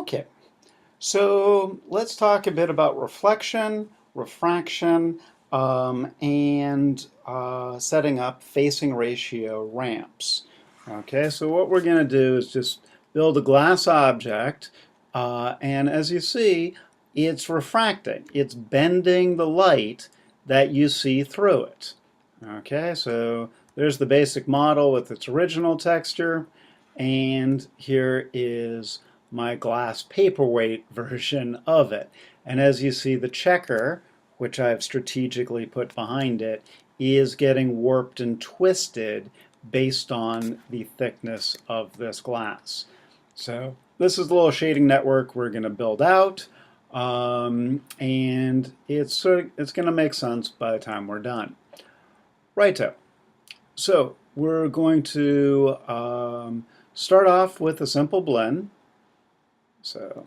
Okay, so let's talk a bit about reflection, refraction, and setting up facing ratio ramps. Okay, so what we're going to do is just build a glass object, and as you see, it's refracting. It's bending the light that you see through it. Okay, so there's the basic model with its original texture, and here is my glass paperweight version of it. And as you see, the checker, which I've strategically put behind it, is getting warped and twisted based on the thickness of this glass. So this is the little shading network we're going to build out, and it's going to make sense by the time we're done. Righto. So we're going to start off with a simple blend. So,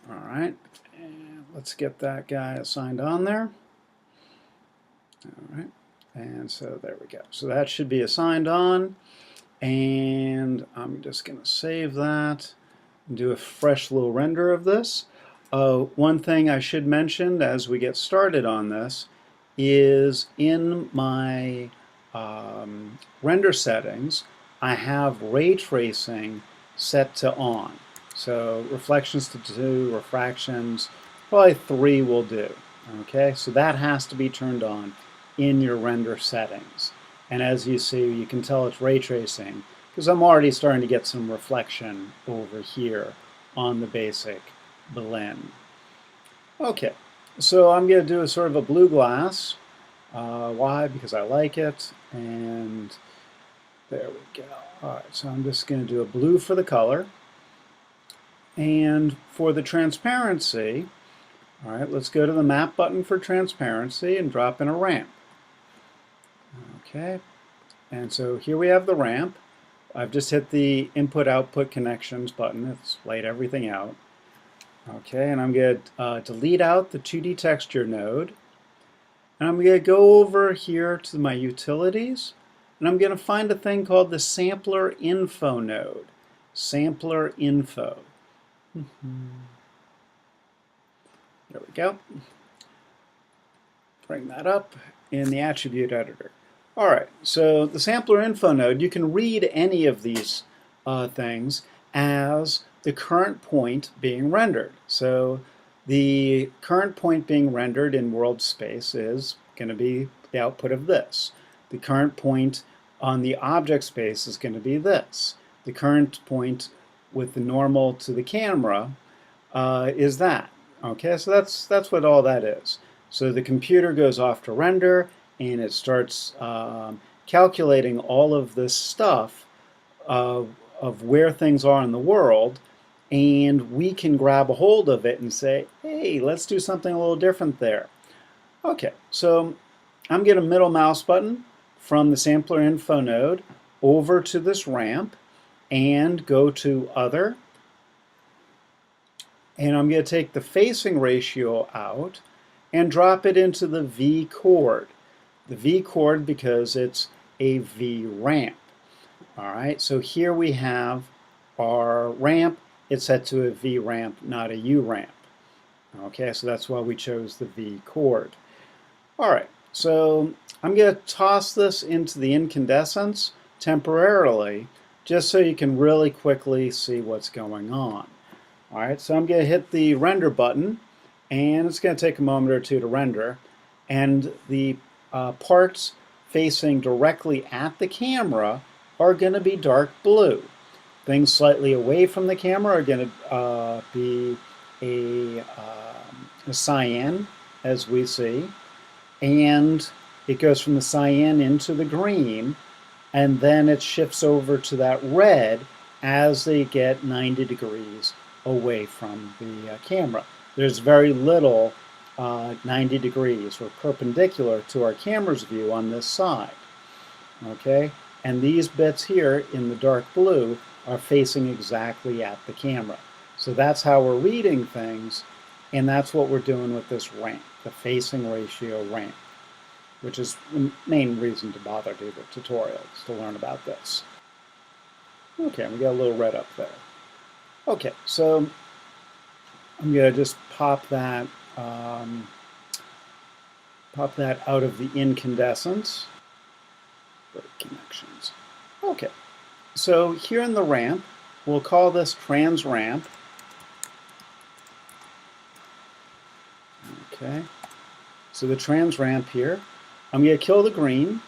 all right, and let's get that guy assigned on there. All right, and so there we go. So that should be assigned on, and I'm just going to save that and do a fresh little render of this. One thing I should mention as we get started on this is in my render settings, I have ray tracing set to on. So reflections to 2, refractions, probably 3 will do. Okay, so that has to be turned on in your render settings. And as you see, you can tell it's ray tracing because I'm already starting to get some reflection over here on the basic blend. Okay, so I'm going to do a sort of a blue glass. Why? Because I like it, and there we go. All right, so I'm just going to do a blue for the color. And for the transparency, all right, let's go to the map button for transparency and drop in a ramp. Okay, and so here we have the ramp. I've just hit the input-output connections button. It's laid everything out. Okay, and I'm going to delete out the 2D texture node. And I'm going to go over here to my utilities, and I'm going to find a thing called the sampler info node. Sampler info. There we go. Bring that up in the attribute editor. All right, so the sampler info node, you can read any of these things as the current point being rendered. So the current point being rendered in world space is going to be the output of this. The current point on the object space is going to be this. The current point with the normal to the camera is that. Okay, so that's what all that is. So the computer goes off to render, and it starts calculating all of this stuff of where things are in the world, and we can grab a hold of it and say, hey, let's do something a little different there. Okay, so I'm going to middle mouse button from the sampler info node over to this ramp and go to other, and I'm going to take the facing ratio out and drop it into the V chord. The V chord because it's a V ramp. All right, so here we have our ramp. It's set to a V ramp, not a U ramp. Okay, so that's why we chose the V chord. All right, so I'm going to toss this into the incandescence temporarily, just so you can really quickly see what's going on. All right, so I'm going to hit the render button, and it's going to take a moment or two to render, and the parts facing directly at the camera are going to be dark blue. Things slightly away from the camera are going to be a cyan, as we see, and it goes from the cyan into the green, and then it shifts over to that red as they get 90 degrees away from the camera. There's very little 90 degrees or perpendicular to our camera's view on this side. Okay, and these bits here in the dark blue are facing exactly at the camera. So that's how we're reading things, and that's what we're doing with this ramp, the facing ratio ramp, which is the main reason to bother do the tutorials, to learn about this. Okay, we got a little red up there. Okay, so I'm going to just pop that out of the incandescence. Connections. Okay, so here in the ramp, we'll call this trans ramp. Okay, so the trans ramp here, I'm going to kill the green.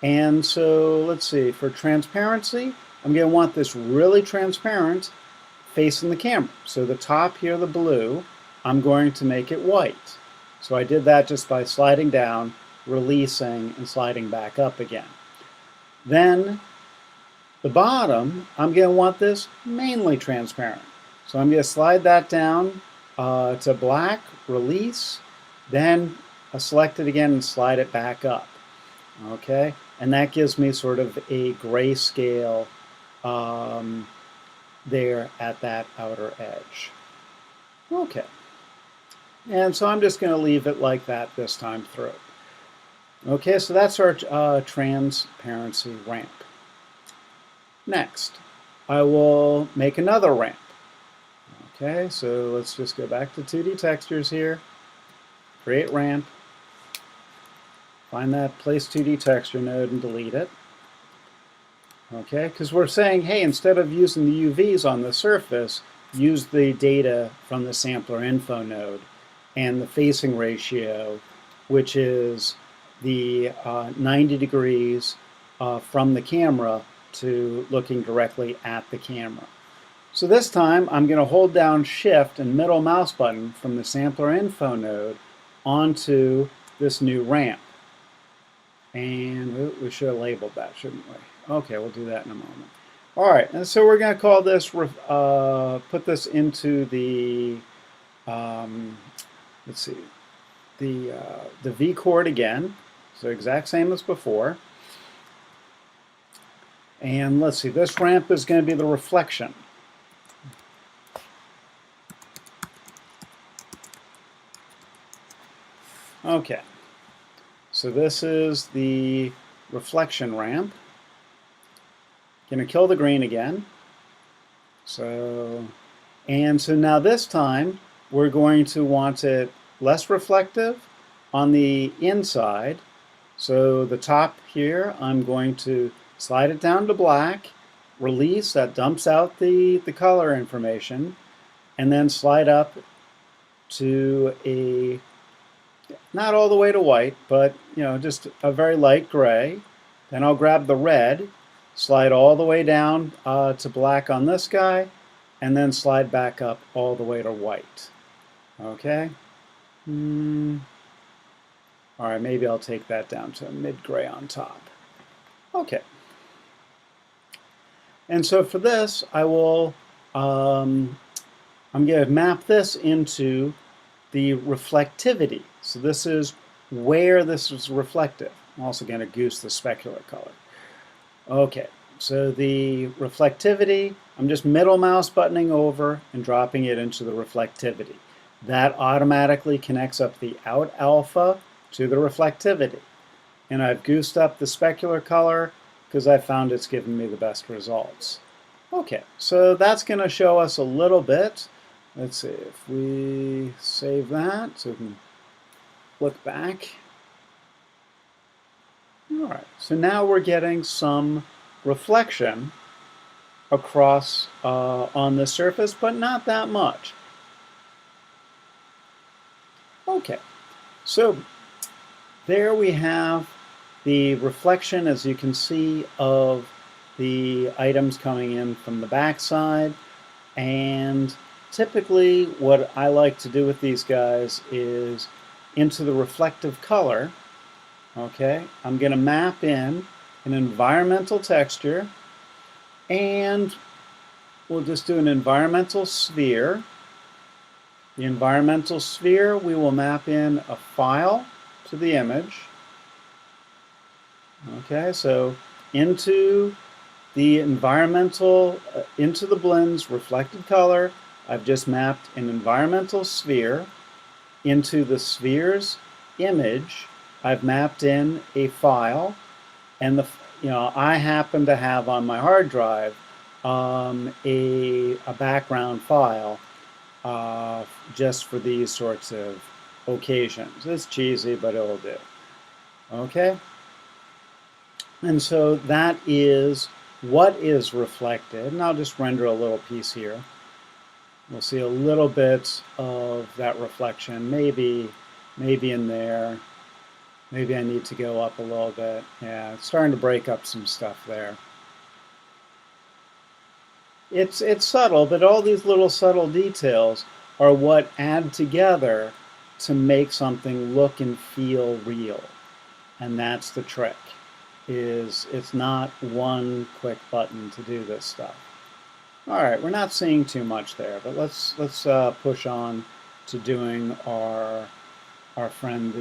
And so let's see, for transparency, I'm going to want this really transparent facing the camera. So the top here, the blue, I'm going to make it white. So I did that just by sliding down, releasing, and sliding back up again. Then the bottom, I'm going to want this mainly transparent. So I'm going to slide that down to black, release, then select it again and slide it back up. Okay, and that gives me sort of a grayscale there at that outer edge. Okay, and so I'm just going to leave it like that this time through. Okay, so that's our transparency ramp. Next, I will make another ramp. Okay, so let's just go back to 2D textures here, create ramp, find that place 2D texture node and delete it. Okay, because we're saying, hey, instead of using the UVs on the surface, use the data from the sampler info node and the facing ratio, which is the 90 degrees from the camera to looking directly at the camera. So this time I'm going to hold down Shift and middle mouse button from the sampler info node onto this new ramp. And we should have labeled that, shouldn't we? Okay, we'll do that in a moment. All right, and so we're going to call this, put this into the, let's see, the V chord again. So exact same as before. And let's see, this ramp is going to be the reflection. Okay, so this is the reflection ramp. Going to kill the green again. So now this time we're going to want it less reflective on the inside. So the top here, I'm going to slide it down to black, release, that dumps out the color information, and then slide up to a, not all the way to white, but just a very light gray. Then I'll grab the red, slide all the way down to black on this guy, and then slide back up all the way to white. Okay? All right, maybe I'll take that down to a mid-gray on top. Okay. And so for this, I will, I'm going to map this into the reflectivity. So this is where this is reflective. I'm also going to goose the specular color. Okay, so the reflectivity, I'm just middle mouse buttoning over and dropping it into the reflectivity. That automatically connects up the out alpha to the reflectivity. And I've goosed up the specular color because I found it's given me the best results. Okay, so that's going to show us a little bit. Let's see if we save that so we can look back. All right, so now we're getting some reflection across on the surface, but not that much. Okay, so there we have the reflection, as you can see, of the items coming in from the backside. And typically what I like to do with these guys is into the reflective color. Okay, I'm going to map in an environmental texture, and we'll just do an environmental sphere. The environmental sphere, we will map in a file to the image. Okay, so into the environmental, into the blend's reflected color, I've just mapped an environmental sphere. Into the sphere's image, I've mapped in a file, and I happen to have on my hard drive a background file just for these sorts of occasions. It's cheesy, but it'll do. Okay? And so that is what is reflected. And I'll just render a little piece here. We'll see a little bit of that reflection, maybe in there. Maybe I need to go up a little bit. Yeah, it's starting to break up some stuff there. It's subtle, but all these little subtle details are what add together to make something look and feel real. And that's the trick, is it's not one quick button to do this stuff. All right, we're not seeing too much there, but let's push on to doing our friend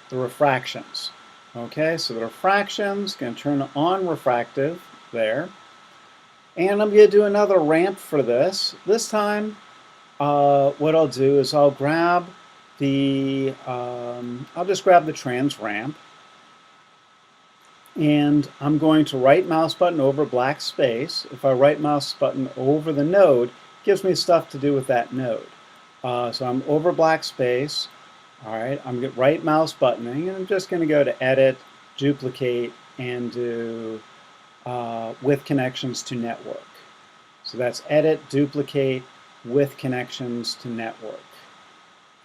the refractions. Okay, so the refractions, going to turn on refractive there. And I'm going to do another ramp for this. This time, what I'll do is I'll grab the, I'll just grab the trans ramp. And I'm going to right mouse button over black space. If I right mouse button over the node, it gives me stuff to do with that node. So I'm over black space. All right, I'm right mouse buttoning, and I'm just going to go to Edit, Duplicate, and do with connections to network. So that's Edit, Duplicate, with connections to network.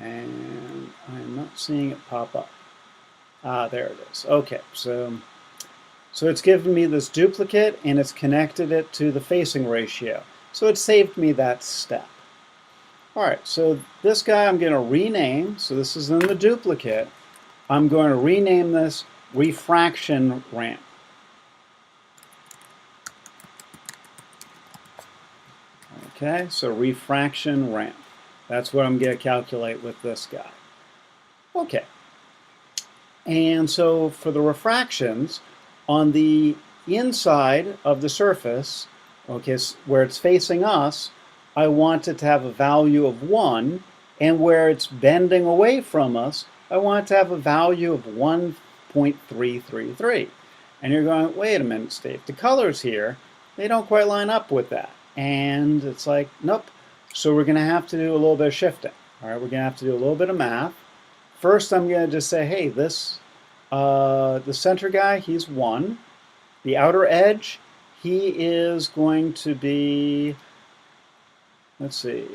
And I'm not seeing it pop up. There it is. Okay, so it's given me this duplicate, and it's connected it to the facing ratio. So it saved me that step. All right, so this guy I'm going to rename. So this is in the duplicate. I'm going to rename this refraction ramp. Okay, so refraction ramp. That's what I'm going to calculate with this guy. Okay. And so for the refractions, on the inside of the surface, okay, where it's facing us, I want it to have a value of 1, and where it's bending away from us, I want it to have a value of 1.333. And you're going, wait a minute, Steve, the colors here, they don't quite line up with that. And it's like, nope. So we're going to have to do a little bit of shifting. All right, we're going to have to do a little bit of math. First, I'm going to just say, hey, this, the center guy, he's 1. The outer edge, he is going to be, let's see,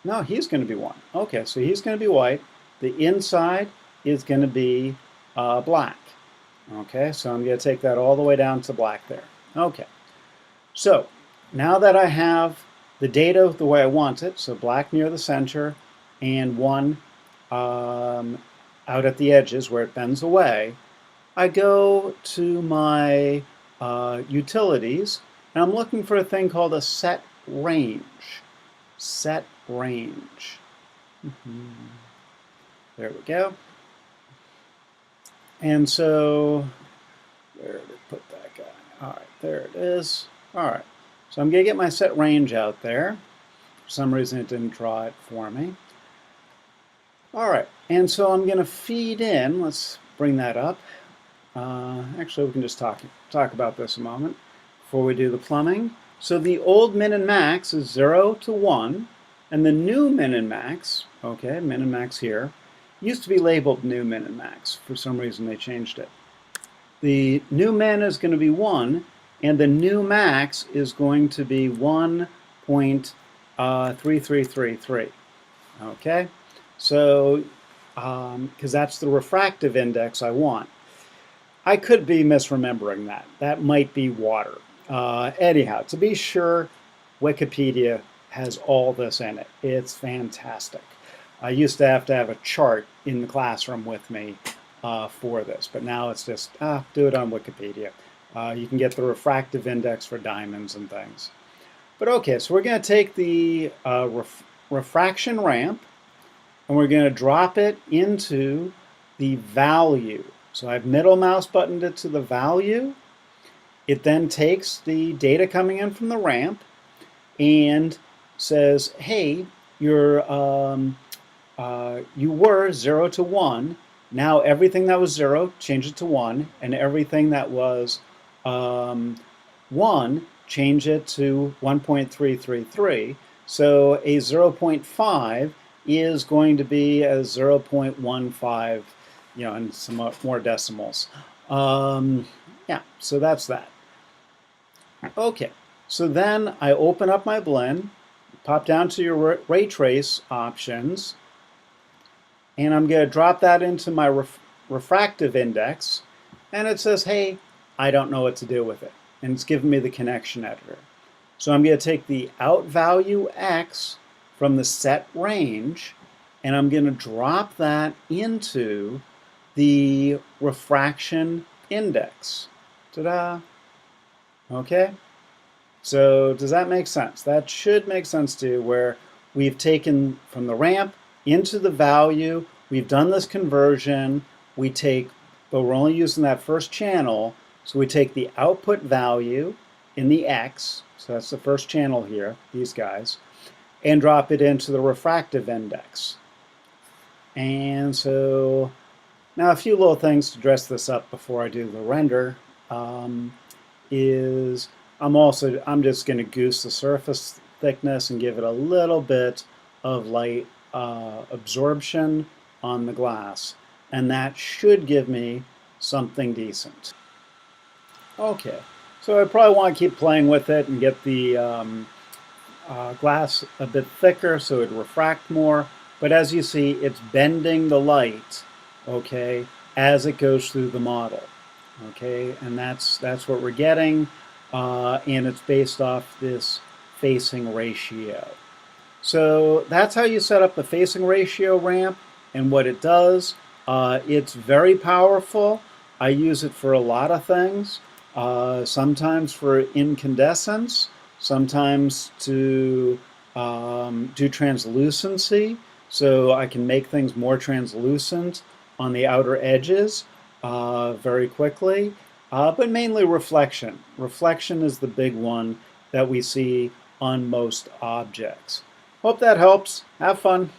no, he's going to be 1. Okay, so he's going to be white. The inside is going to be black. Okay, so I'm going to take that all the way down to black there. Okay, so now that I have the data the way I want it, so black near the center and 1 out at the edges where it bends away, I go to my utilities, and I'm looking for a thing called a set range. Set range. There we go. And so, where did it put that guy? All right, there it is. All right, so I'm going to get my set range out there. For some reason it didn't draw it for me. All right, and so I'm going to feed in, let's bring that up. Actually, we can just talk about this a moment before we do the plumbing. So the old min and max is 0 to 1, and the new min and max, okay, min and max here, used to be labeled new min and max. For some reason they changed it. The new min is going to be 1, and the new max is going to be 1.3333. Okay, so because that's the refractive index I want. I could be misremembering that. That might be water. Anyhow, to be sure, Wikipedia has all this in it. It's fantastic. I used to have a chart in the classroom with me for this, but now it's just, do it on Wikipedia. You can get the refractive index for diamonds and things. But okay, so we're going to take the refraction ramp, and we're going to drop it into the value. So I've middle mouse buttoned it to the value. It then takes the data coming in from the ramp and says, hey, you were 0 to 1. Now everything that was 0, change it to 1, and everything that was 1, change it to 1.333. So a 0.5 is going to be a 0.15, and some more decimals. Yeah, so that's that. Okay, so then I open up my blend, pop down to your ray trace options, and I'm going to drop that into my refractive index, and it says, hey, I don't know what to do with it, and it's giving me the connection editor. So I'm going to take the out value X from the set range, and I'm going to drop that into the refraction index. Ta-da! Okay, so does that make sense? That should make sense to you, where we've taken from the ramp into the value, we've done this conversion, but we're only using that first channel, so we take the output value in the X, so that's the first channel here, these guys, and drop it into the refractive index. And so now a few little things to dress this up before I do the render is I'm just going to goose the surface thickness and give it a little bit of light absorption on the glass, and that should give me something decent. Okay, so I probably want to keep playing with it and get the glass a bit thicker so it refract more, but as you see, it's bending the light, okay, as it goes through the model. Okay, and that's what we're getting, and it's based off this facing ratio. So that's how you set up the facing ratio ramp and what it does. It's very powerful. I use it for a lot of things, sometimes for incandescence, sometimes to do translucency, so I can make things more translucent on the outer edges very quickly, but mainly reflection. Reflection is the big one that we see on most objects. Hope that helps. Have fun.